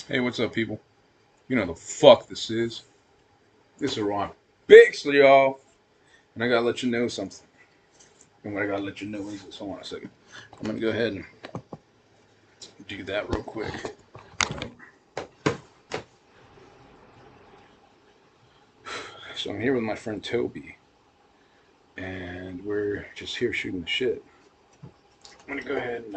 Hey, what's up, people? You know the fuck this is. This is Ron Bixley, y'all. And I gotta let you know something. And what I gotta let you know is this. Hold on a second. I'm gonna go ahead and do that real quick. So I'm here with my friend Toby. And we're just here shooting the shit. I'm gonna go ahead and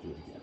do it again.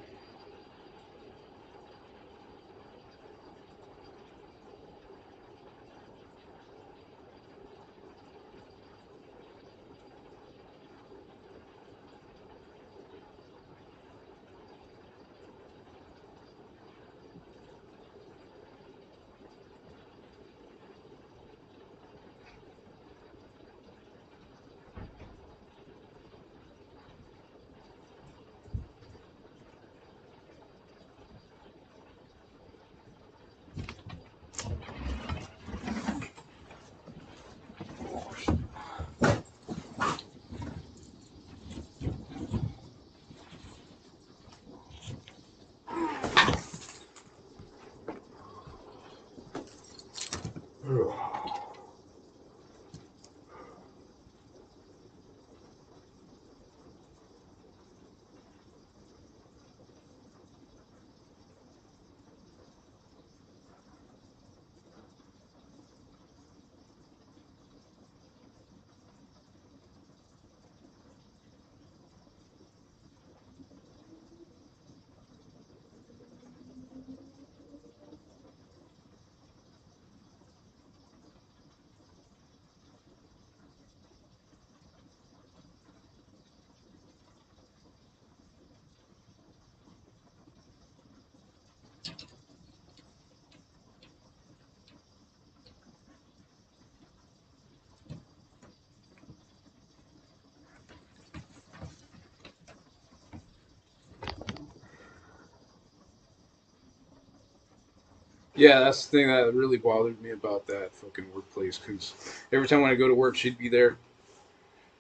Yeah, that's the thing that really bothered me about that fucking workplace. Because every time when I go to work, she'd be there,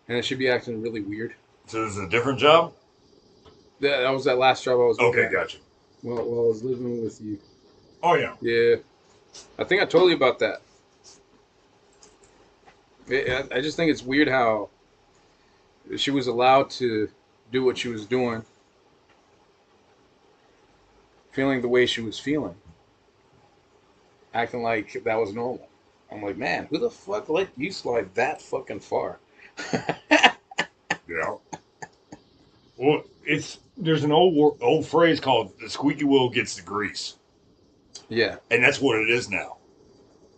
and she'd be acting really weird. So this is a different job? That was that last job I was working Okay, at gotcha. while I was living with you. Oh yeah. Yeah, I think I told you about that. I just think it's weird how she was allowed to do what she was doing, feeling the way she was feeling, acting like that was normal. I'm like, man, who the fuck let you slide that fucking far? Yeah. Well, it's there's an old phrase called "the squeaky wheel gets the grease," Yeah, and that's what it is now.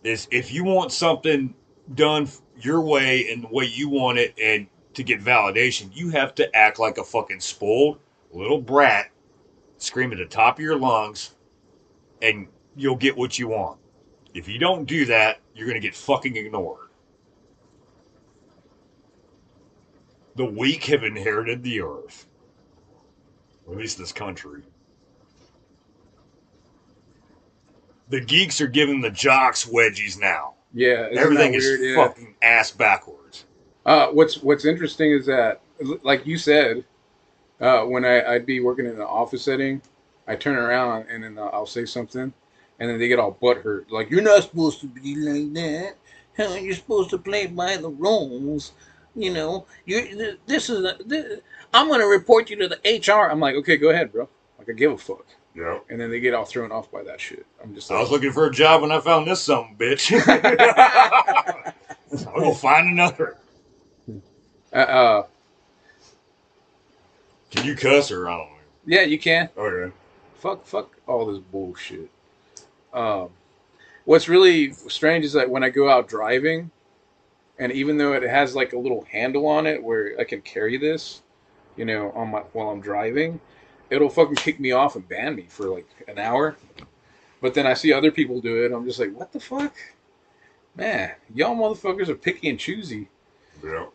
Is if you want something done your way and the way you want it, and to get validation, you have to act like a fucking spoiled little brat, scream at the top of your lungs, and you'll get what you want. If you don't do that, you're gonna get fucking ignored. The weak have inherited the earth, or at least this country. The geeks are giving the jocks wedgies now. yeah, isn't that Everything is weird? Yeah. fucking ass backwards. What's interesting is that, like you said, when I'd be working in an office setting, I turn around and then I'll say something, and then they get all butthurt, like you're not supposed to be like that. Huh? You're supposed to play by the rules. You know, you this is this, I'm gonna report you to the HR. I'm like, okay, go ahead, bro. Like I give a fuck. Yep. And then they get all thrown off by that shit. I'm just I like, was looking for a job when I found this something, bitch. I'll go find another. uh, Can you cuss or I don't know? yeah, you can. Okay. Fuck all this bullshit. Um, what's really strange is that when I go out driving, and even though it has like a little handle on it where I can carry this, on my while I'm driving, it'll fucking kick me off and ban me for like an hour. But then I see other people do it. I'm just like, what the fuck, man? Y'all motherfuckers are picky and choosy. Yep.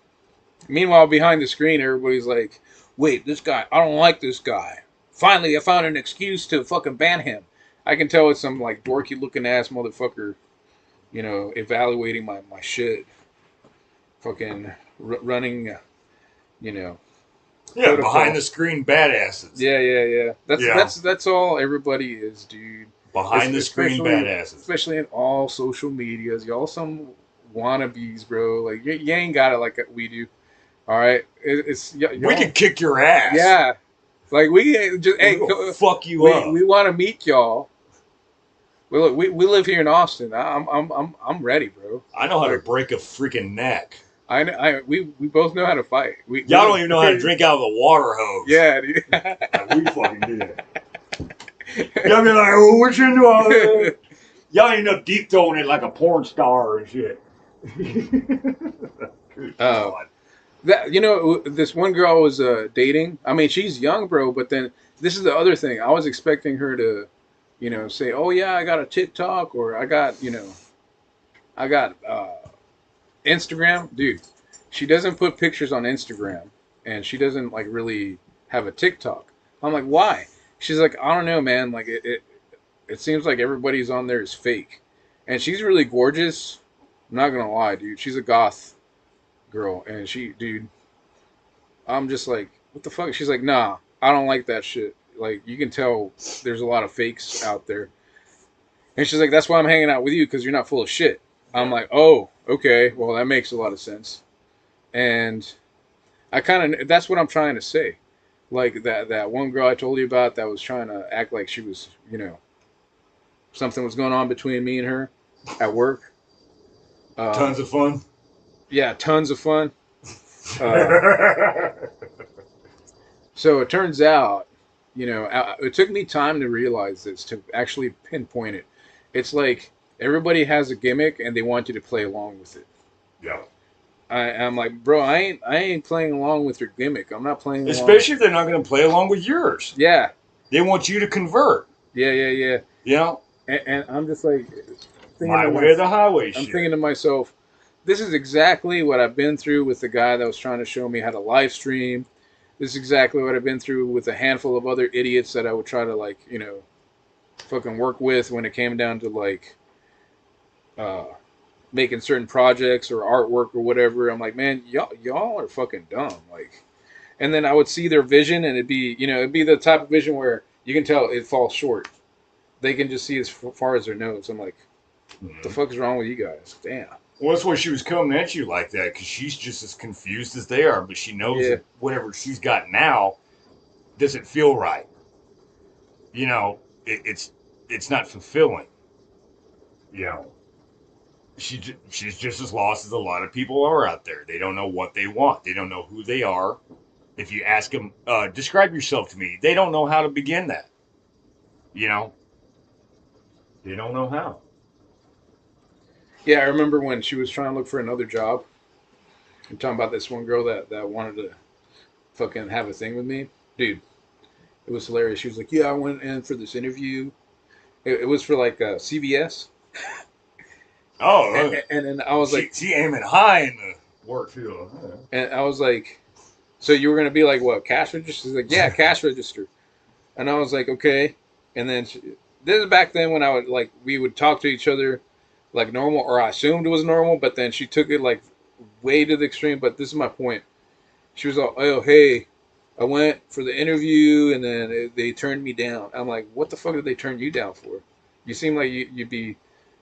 Meanwhile, behind the screen, everybody's like, wait, this guy, I don't like this guy. Finally, I found an excuse to fucking ban him. I can tell it's some like dorky looking ass motherfucker, evaluating my shit, fucking running, you know. Yeah, protocol. behind the screen badasses. Yeah. Yeah. That's all everybody is, dude. Behind the screen badasses. Especially in all social medias, y'all some wannabes, bro. Like you ain't got it like we do. All right, We y'all. could kick your ass. Yeah, like we just hey, We'll fuck you we up. want to meet y'all. Well, look, we live here in Austin. I'm ready, bro. I know how to Like break a freaking neck. we both know how to fight. Y'all don't even know how to drink out of the water hose. Yeah, dude. Like, we fucking do that. Y'all be like, oh, what you doing? Y'all end up deep throwing it like a porn star and shit. Good God. That this one girl I was dating. I mean, she's young, bro. But then this is the other thing. I was expecting her to, say, "Oh yeah, I got a TikTok," or I got Instagram, dude. She doesn't put pictures on Instagram, and she doesn't like really have a TikTok. I'm like, why? She's like, I don't know, man. Like it seems like everybody's on there is fake, and she's really gorgeous. I'm not gonna lie, dude. She's a goth girl, and dude, I'm just like, what the fuck? She's like, nah, I don't like that shit. Like you can tell there's a lot of fakes out there, and she's like, that's why I'm hanging out with you because you're not full of shit. I'm like, oh, okay, well that makes a lot of sense, and I kind of that's what I'm trying to say. Like that one girl I told you about that was trying to act like she was, something was going on between me and her at work. Tons of fun. Yeah, tons of fun. So it turns out, it took me time to realize this, to actually pinpoint it. It's like everybody has a gimmick and they want you to play along with it. Yeah. I'm like, bro, I ain't playing along with your gimmick. I'm not playing along. Especially if they're not going to play along with yours. Yeah. They want you to convert. Yeah. You know? And I'm just like, My way or the highway I'm shit. thinking to myself, this is exactly what I've been through with the guy that was trying to show me how to live stream. This is exactly what I've been through with a handful of other idiots that I would try to fucking work with when it came down to uh, making certain projects or artwork or whatever. I'm like, man, y'all are fucking dumb. Like, and then I would see their vision, and it'd be the type of vision where you can tell it falls short. They can just see as far as their nose. I'm like, what the fuck is wrong with you guys? Damn. Well, that's why she was coming at you like that, because she's just as confused as they are, but she knows that whatever she's got now doesn't feel right. It's not fulfilling. She's just as lost as a lot of people are out there. They don't know what they want. They don't know who they are. If you ask them, describe yourself to me, they don't know how to begin that. They don't know how. Yeah, I remember when she was trying to look for another job. I'm talking about this one girl that wanted to fucking have a thing with me. Dude, it was hilarious. She was like, yeah, I went in for this interview. It was for like CVS. Oh, and then I was like, she aiming high in the work field. and I was like, so you were going to be like, what, cash register? She's like, yeah, cash register. And I was like, okay. And then this is back then when we would talk to each other like normal, or I assumed it was normal, but then she took it like way to the extreme. But this is my point. She was like, oh, hey, I went for the interview and then they turned me down. I'm like, what the fuck did they turn you down for? You seem like you'd be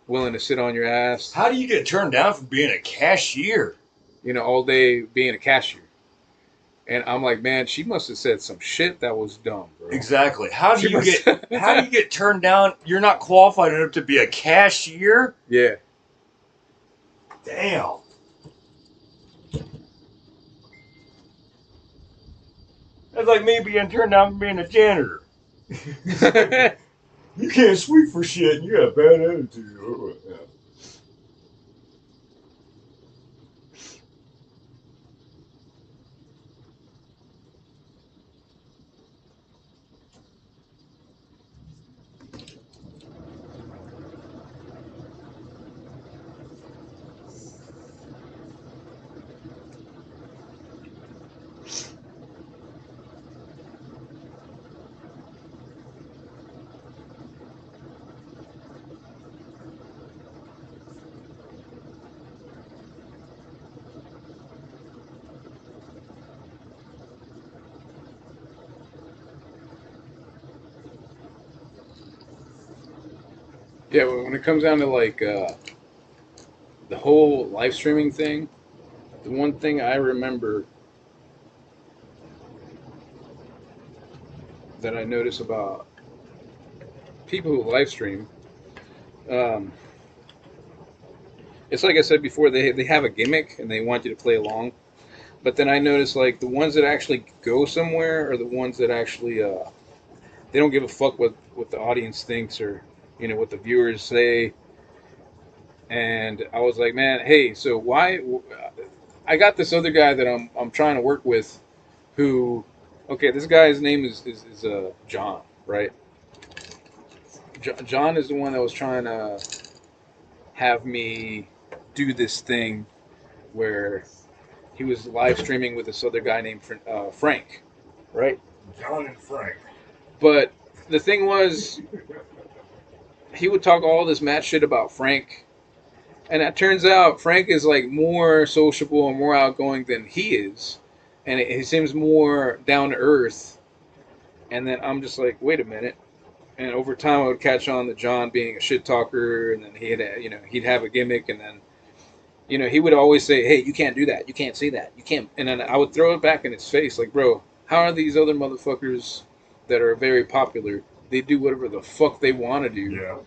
willing to sit on your ass. How do you get turned down for being a cashier? All day being a cashier. And I'm like, man, she must have said some shit that was dumb, bro. Exactly. How do you get turned down? You're not qualified enough to be a cashier? Yeah. Damn. That's like me being turned down for being a janitor. You can't sweep for shit and you got a bad attitude. Yeah. Yeah, when it comes down to like the whole live streaming thing, the one thing I remember that I notice about people who live stream, um, it's like I said before, they have a gimmick and they want you to play along. But then I notice like the ones that actually go somewhere are the ones that actually they don't give a fuck what the audience thinks or what the viewers say. And I was like, man, hey, so why? I got this other guy that I'm trying to work with, who, okay, this guy's name is John, right? John is the one that was trying to have me do this thing where he was live streaming with this other guy named Frank, right? John and Frank. But the thing was, he would talk all this mad shit about Frank, and it turns out Frank is like more sociable and more outgoing than he is, and he seems more down to earth. And then I'm just like, wait a minute. And over time, I would catch on to John being a shit talker, and then he'd have a gimmick, and then he would always say, "Hey, you can't do that. You can't say that. You can't." And then I would throw it back in his face, like, "Bro, how are these other motherfuckers that are very popular? They do whatever the fuck they want to do." Yeah.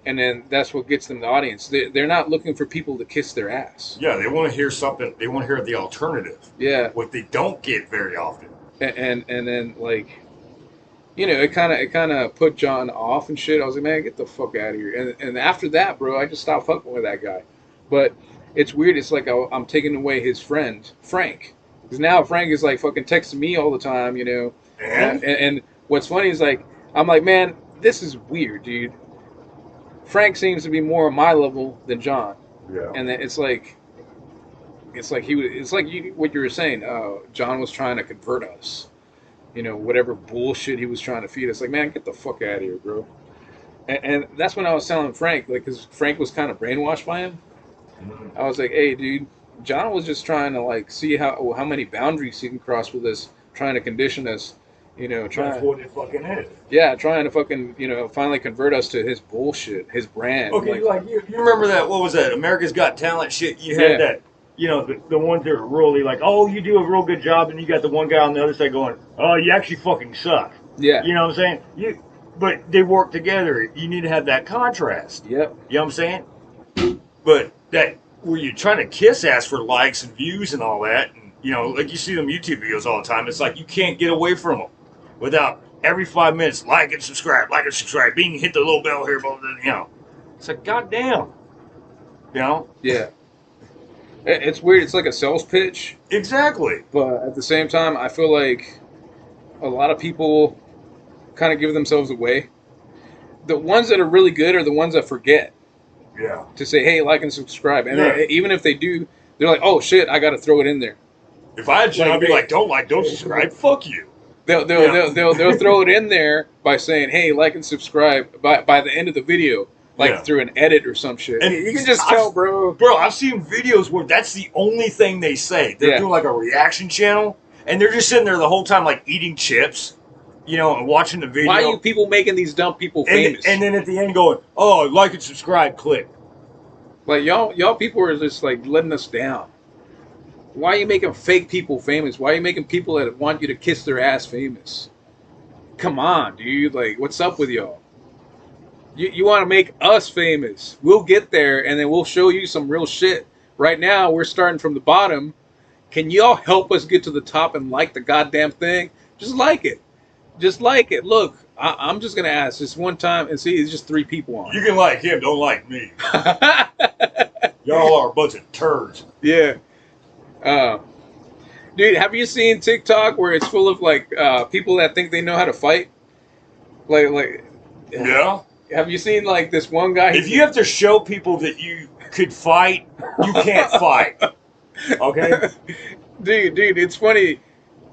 And then that's what gets them the audience. They're not looking for people to kiss their ass. Yeah, they want to hear something. They want to hear the alternative. Yeah. What they don't get very often. And then like, it kind of put John off and shit. I was like, man, get the fuck out of here. And after that, bro, I just stopped fucking with that guy. But it's weird. It's like I'm taking away his friend Frank, because now Frank is like fucking texting me all the time. And what's funny is like I'm like, man, this is weird, dude. Frank seems to be more on my level than John. Yeah. And then it's like what you were saying. John was trying to convert us. Whatever bullshit he was trying to feed us. Like, man, get the fuck out of here, bro. And that's when I was telling Frank, like, because Frank was kind of brainwashed by him. Mhm. I was like, hey, dude, John was just trying to like see how many boundaries he can cross with us, trying to condition us. That's Trying, what it fucking is. yeah, trying to fucking finally convert us to his bullshit, his brand. Okay, like you remember that? What was that? America's Got Talent shit. You had Yeah. that. The ones that are really like, oh, you do a real good job, and you got the one guy on the other side going, oh, you actually fucking suck. Yeah. You know what I'm saying? But they work together. You need to have that contrast. Yep. You know what I'm saying? But that where you're trying to kiss ass for likes and views and all that, and like you see them YouTube videos all the time. It's like you can't get away from them without every 5 minutes like and subscribe, being hit the little bell here, It's like goddamn. Yeah. It's weird. It's like a sales pitch, Exactly. but at the same time, I feel like a lot of people kind of give themselves away. The ones that are really good are the ones that forget Yeah. to say, hey, like and subscribe. And Yeah. even if they do, they're like, oh shit, I got to throw it in there. If I had you, Like, I'd be hey. like, don't subscribe. Fuck you. They'll throw it in there by saying, hey, like and subscribe by the end of the video, like Yeah. through an edit or some shit. And You can just tell, bro. Bro, I've seen videos where that's the only thing they say. They're Yeah. doing like a reaction channel, and they're just sitting there the whole time, like eating chips, and watching the video. Why are you people making these dumb people famous? And then at the end going, oh, like and subscribe, click. Like y'all people are just like letting us down. Why are you making fake people famous? Why are you making people that want you to kiss their ass famous? Come on, dude. Like, what's up with y'all? You want to make us famous. We'll get there, and then we'll show you some real shit. Right now, we're starting from the bottom. Can y'all help us get to the top and like the goddamn thing? Just like it. Just like it. Look, I'm just going to ask this one time and see, it's just 3 people on. You can like him, don't like me. Y'all are a bunch of turds. Yeah. Dude, have you seen TikTok where it's full of like people that think they know how to fight? Like, Yeah. have you seen like this one guy? If you have to show people that you could fight, you can't fight. Okay? dude, it's funny.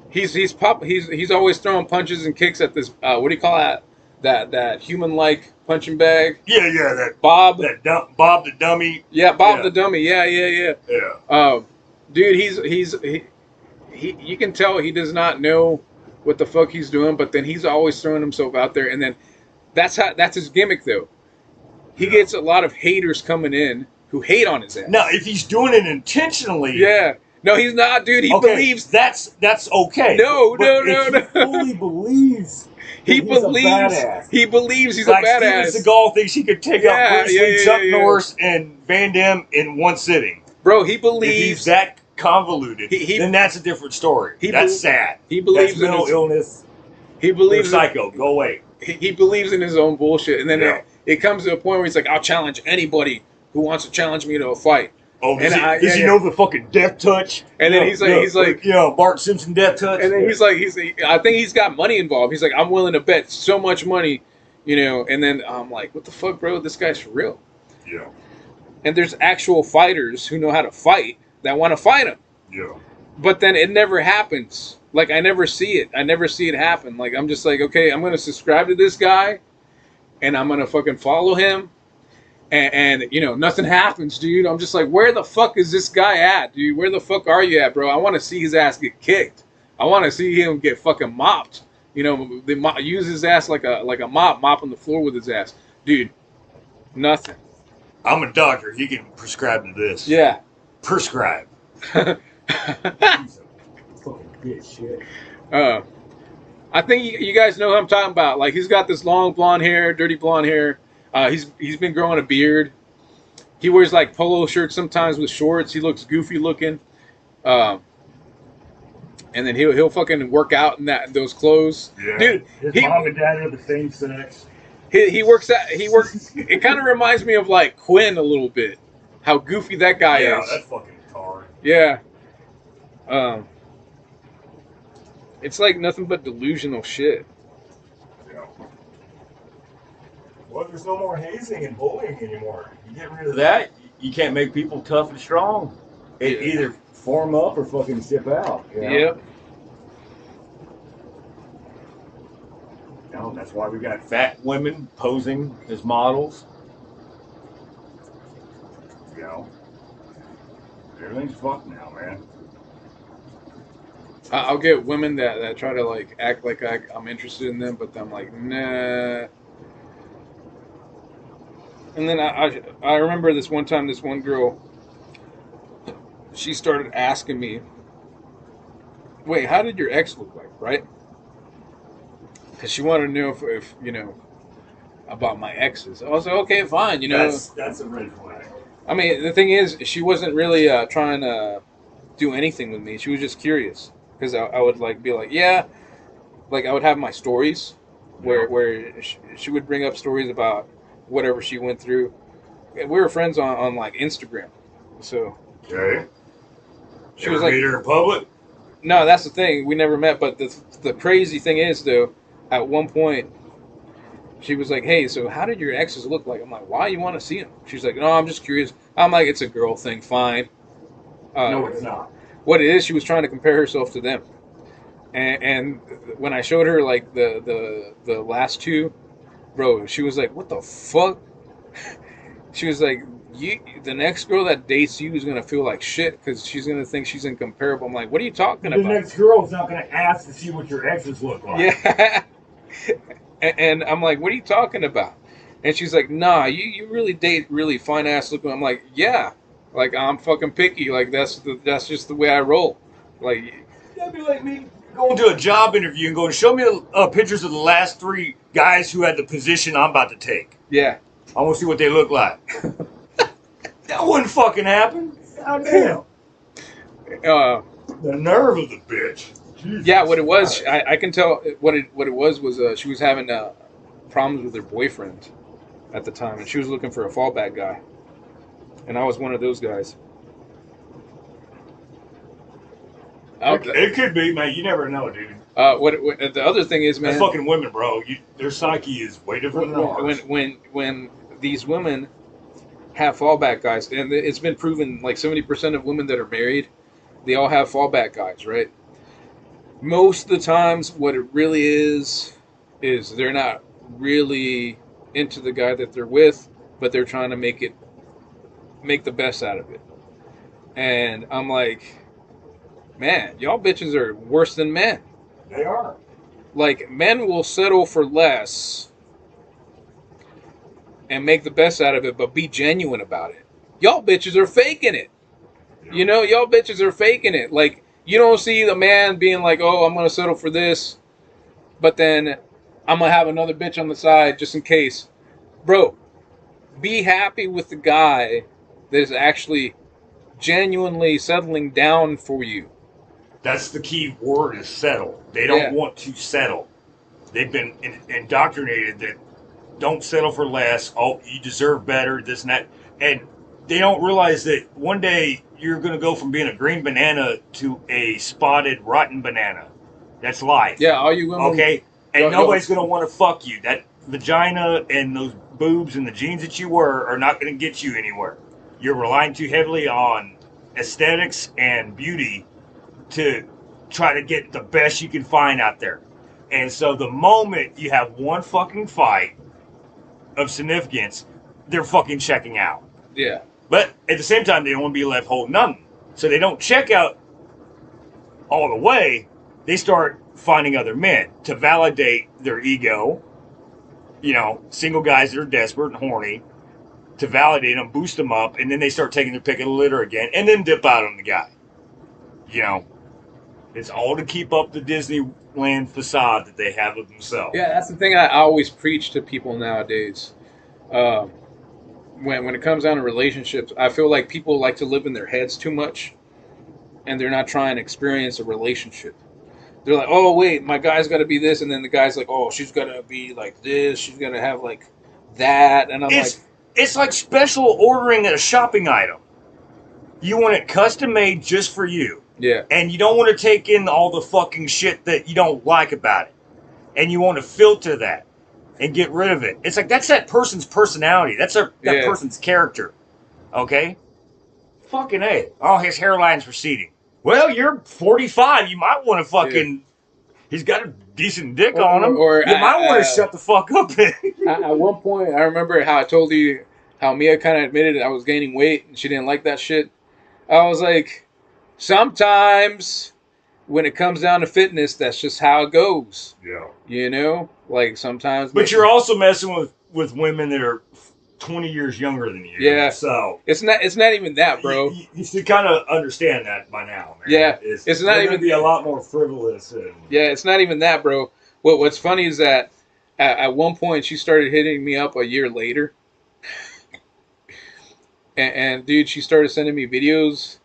He's always throwing punches and kicks at this. What do you call that human-like punching bag? Yeah, that Bob. Bob the dummy. Yeah, Bob Yeah. the dummy. Yeah. Yeah. Dude, he you can tell he does not know what the fuck he's doing, but then he's always throwing himself out there, and then that's his gimmick though. he gets a lot of haters coming in who hate on his ass. Now, if he's doing it intentionally, Yeah. No, he's not, dude. He believes. that's okay. No, but no, if no, he no. fully believes He that he's a believes. badass. He believes he's Like a badass. Steven Seagal thinks he could take out Yeah, Bruce yeah, Lee, yeah, Chuck yeah, yeah. Norris, and Van Damme in one sitting. Bro, he If believes. he's that convoluted, then that's a different story. That's sad. He believes that's mental in his, illness. He believes. You're psycho. Go away. He believes in his own bullshit, and then Yeah. it comes to a point where he's like, "I'll challenge anybody who wants to challenge me to a fight." Oh, does And he know the fucking death touch? And then he's like, Bart Simpson death touch. And then he's like, I think he's got money involved. He's like, I'm willing to bet so much money, And then I'm like, what the fuck, bro? This guy's for real. Yeah. And there's actual fighters who know how to fight that want to fight him. Yeah. But then it never happens. Like, I never see it. I never see it happen. Like, I'm just like, okay, I'm gonna subscribe to this guy, and I'm gonna fucking follow him. And nothing happens, dude. I'm just like, where the fuck is this guy at, dude? Where the fuck are you at, bro? I want to see his ass get kicked. I want to see him get fucking mopped. They use his ass like a mop, mopping the floor with his ass, dude. Nothing. I'm a doctor. He can prescribe to this. Yeah. Prescribe. Fucking bitch shit. I think you guys know who I'm talking about. Like, he's got this long blonde hair, dirty blonde hair. He's been growing a beard. He wears like polo shirts sometimes with shorts. He looks goofy looking. And then he'll fucking work out in those clothes. Yeah. Dude, His mom and dad are the same sex. he works. It kind of reminds me of like Quinn a little bit. How goofy that guy Yeah, is. that's fucking retarded. Yeah. It's like nothing but delusional shit. Yeah. Well, there's no more hazing and bullying anymore. You get rid of that, you can't make people tough and strong. It either Form up or fucking ship out. You know? Yep. that's why we got fat women posing as models. Everything's fucked now, man. I'll get women that try to like act like I'm interested in them, but I'm like, nah. And then I remember this one time, this one girl, she started asking me, wait, how did your ex look like, right? Because she wanted to know if about my exes. I was like, okay, fine, That's a red flag. I mean, the thing is, she wasn't really trying to do anything with me. She was just curious. Because I would like be like, yeah, like I would have my stories where she would bring up stories about whatever she went through. And we were friends on like Instagram, so Okay. she was like, meet her in public? no, that's the thing, we never met. But the crazy thing is though, at one point she was like, hey, so how did your exes look like? I'm like, why you want to see them? She's like, no, I'm just curious. I'm like, it's a girl thing, fine. No, it's not. What it is, she was trying to compare herself to them, and when I showed her like the last two, bro, she was like, "What the fuck?" She was like, the next girl that dates you is gonna feel like shit because she's gonna think she's incomparable." I'm like, "What are you talking The about?" next girl's not going to ask to see what your exes look like. Yeah, and I'm like, "What are you talking about?" And she's like, "Nah, you really date really fine ass looking." I'm like, "Yeah." Like, I'm fucking picky. Like, that's just the way I roll. Like, That'd be like me going to a job interview and going, show me pictures of the last 3 guys who had the position I'm about to take. yeah. I want to see what they look like. That wouldn't fucking happen. God damn. The nerve of the bitch. Jesus Yeah, what it was, Christ. I can tell what it was she was having problems with her boyfriend at the time, and she was looking for a fallback guy, and I was one of those guys. It could be, man. You never know, dude. What the other thing is, man, That's fucking women, bro. Their psyche is way different than ours. when these women have fallback guys, and it's been proven like 70% of women that are married, they all have fallback guys, right? Most of the times, what it really is they're not really into the guy that they're with, but they're trying to make the best out of it. And I'm like, man, y'all bitches are worse than men. They are. Like, men will settle for less and make the best out of it, but be genuine about it. Y'all bitches are faking it. You know, y'all bitches are faking it. Like, you don't see the man being like, oh, I'm going to settle for this, but then I'm going to have another bitch on the side just in case. Bro, be happy with the guy that is actually genuinely settling down for you. That's the key word, is settle. They Yeah. don't want to settle. They've been indoctrinated that don't settle for less. Oh, you deserve better, this and that. And they don't realize that one day you're going to go from being a green banana to a spotted, rotten banana. That's life. Yeah, all you women. Okay? And Yo- nobody's going to want to fuck you. That vagina and those boobs and the jeans that you wear are not going to get you anywhere. You're relying too heavily on aesthetics and beauty to try to get the best you can find out there. And so the moment you have one fucking fight of significance, they're fucking checking out. Yeah. But at the same time, they don't want to be left holding nothing. So they don't check out all the way. They start finding other men to validate their ego. You know, single guys that are desperate and horny, to validate them, boost them up, and then they start taking their pick of the litter again, and then dip out on the guy. You know, it's all to keep up the Disneyland facade that they have of themselves. Yeah, that's the thing I always preach to people nowadays. Um, when it comes down to relationships, I feel like people like to live in their heads too much, and they're not trying to experience a relationship. They're like, oh wait, my guy's got to be this, and then the guy's like, oh, she's gonna be like this, she's gonna have like that, and I'm like, It's like special ordering a shopping item. You want it custom made just for you. yeah, And you don't want to take in all the fucking shit that you don't like about it. And you want to filter that and get rid of it. It's like that's that person's personality. That's that Yeah. person's character. Okay? Fucking A. Oh, his hairline's receding. Well, you're 45. You might want to fucking. He's got a decent dick on him. or you might want to shut the fuck up. At one point, I remember how I told you how Mia kind of admitted I was gaining weight and she didn't like that shit. I was like, sometimes when it comes down to fitness, that's just how it goes. Yeah. You know, like sometimes. But you're also messing with women that are 20 years younger than you. Yeah. So it's not even that, bro. You should kind of understand that by now, man. Yeah. It's not even be a lot more frivolous. Yeah, it's not even that, bro. What's funny is that at one point she started hitting me up a year later. And dude, she started sending me videos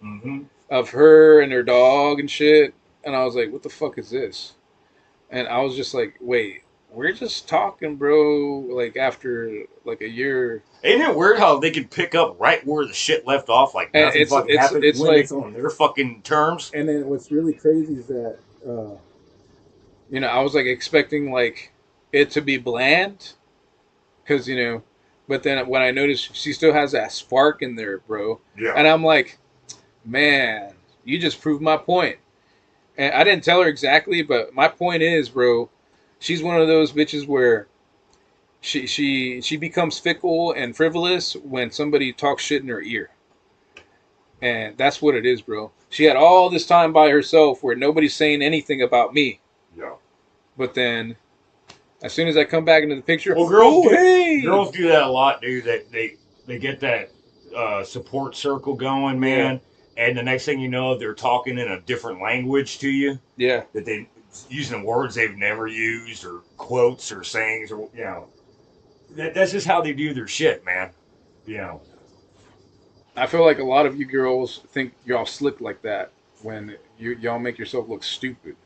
of her and her dog and shit. And I was like, what the fuck is this? And I was just like, wait, we're just talking, bro. Like after like a year. Ain't it weird how they can pick up right where the shit left off, like nothing It's happened it's when like it's on their fucking terms? And then what's really crazy is that, you know, I was like expecting like it to be bland, because you know, but then when I noticed she still has that spark in there, bro. Yeah. And I'm like, man, you just proved my point. And I didn't tell her exactly, but my point is, bro, she's one of those bitches where she becomes fickle and frivolous when somebody talks shit in her ear. And that's what it is, bro. She had all this time by herself where nobody's saying anything about me. Yeah. But then, as soon as I come back into the picture, Well, girls do that a lot, dude. They get that support circle going, man. Yeah. And the next thing you know, they're talking in a different language to you. Yeah. That they using words they've never used, or quotes or sayings, or you know. That's just how they do their shit, man. You know. I feel like a lot of you girls think y'all slick like that when y'all make yourself look stupid.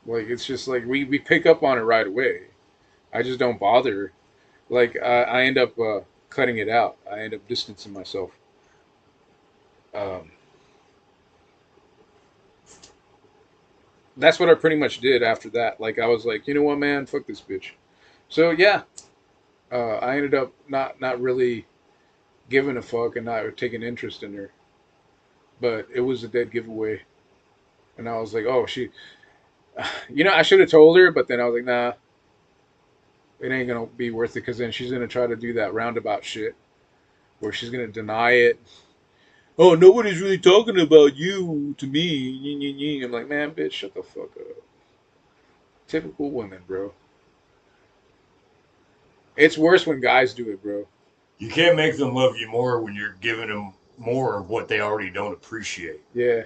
Like, it's just like we pick up on it right away. I just don't bother. Like, I end up cutting it out. I end up distancing myself. That's what I pretty much did after that. Like, I was like, you know what, man? Fuck this bitch. So, yeah. I ended up not really giving a fuck and not taking interest in her. But it was a dead giveaway. And I was like, oh, she... You know, I should have told her, but then I was like, nah. It ain't going to be worth it, because then she's going to try to do that roundabout shit where she's going to deny it. Oh, nobody's really talking about you to me. I'm like, man, bitch, shut the fuck up. Typical women, bro. It's worse when guys do it, bro. You can't make them love you more when you're giving them more of what they already don't appreciate. Yeah.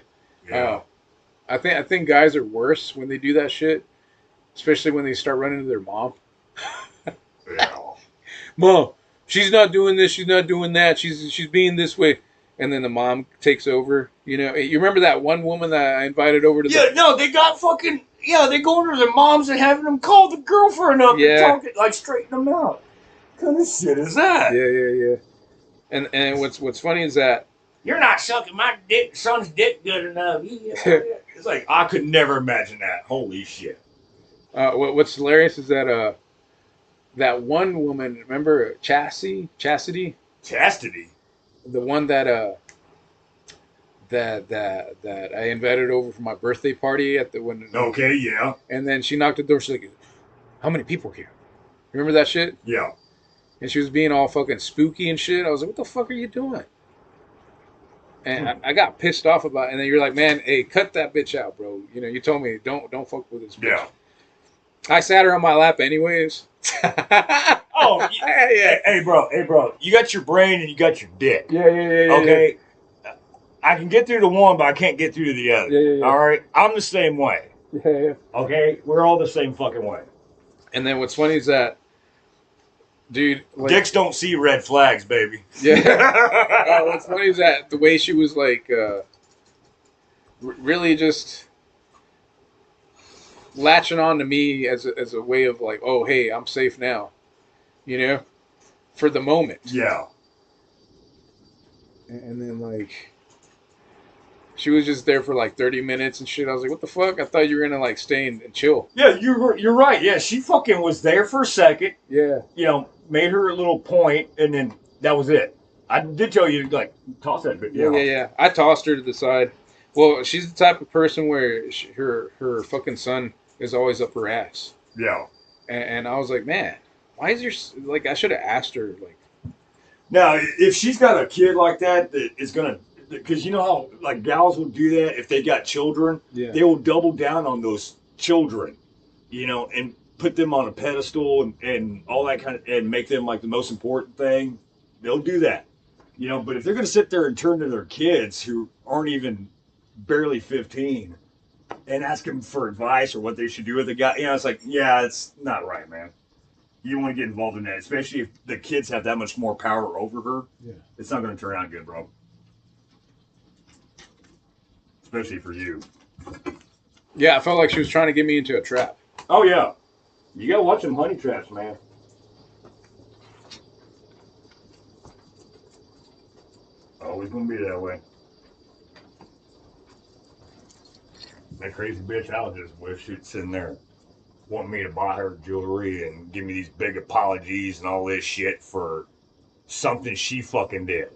Yeah. I think guys are worse when they do that shit, especially when they start running to their mom. Yeah. Mom, she's not doing this. She's not doing that. She's being this way, and then the mom takes over. You know, you remember that one woman that I invited over to Yeah, the no, they got fucking. Yeah, they go to their moms and having them call the girlfriend up Yeah. and talk it, like straighten them out. What kind of shit is that? yeah. And what's funny is that You're not sucking my son's dick good enough. It's like I could never imagine that. Holy shit. what's hilarious is that that one woman, remember Chastity, Chastity. the one that I invited over for my birthday party at the when. Okay, yeah, And then she knocked the door. She's like, "How many people are here?" Remember that shit? yeah. And she was being all fucking spooky and shit. I was like, "What the fuck are you doing?" And I got pissed off about it. And then you're like, "Man, hey, cut that bitch out, bro. You know, you told me don't fuck with this bitch." Yeah. I sat her on my lap anyways. Oh, yeah. hey, bro. You got your brain and you got your dick. Yeah. Okay. I can get through to one, but I can't get through to the other. Yeah. All right. I'm the same way. Yeah. Okay. We're all the same fucking way. And then what's funny is that, dude, like, Dicks don't see red flags, baby. yeah. What's funny is that the way she was like, really just latching on to me as a way of like, oh hey, I'm safe now, you know, for the moment. Yeah. And then like, she was just there for like 30 minutes and shit. I was like, what the fuck? I thought you were gonna like stay and chill. Yeah, you're right. Yeah, she fucking was there for a second. Yeah. You know, made her a little point, and then that was it. I did tell you like toss that bit. Yeah. I tossed her to the side. Well, she's the type of person where her fucking son is always up her ass. Yeah. And I was like, man, why is your like? I should have asked her like. Now, if she's got a kid like that is gonna, because you know how like gals will do that if they got children, Yeah. they will double down on those children, you know, and put them on a pedestal and all that kind of, and make them like the most important thing. They'll do that, you know. But if they're gonna sit there and turn to their kids who aren't even barely 15 and ask them for advice or what they should do with the guy, you know, it's like, yeah, it's not right, man. You don't want to get involved in that, especially if the kids have that much more power over her. Yeah. It's not going to turn out good, bro. Especially for you. Yeah, I felt like she was trying to get me into a trap. Oh, yeah. You got to watch them honey traps, man. Always going to be that way. That crazy bitch, I was just wish she'd sitting there wanting me to buy her jewelry and give me these big apologies and all this shit for something she fucking did.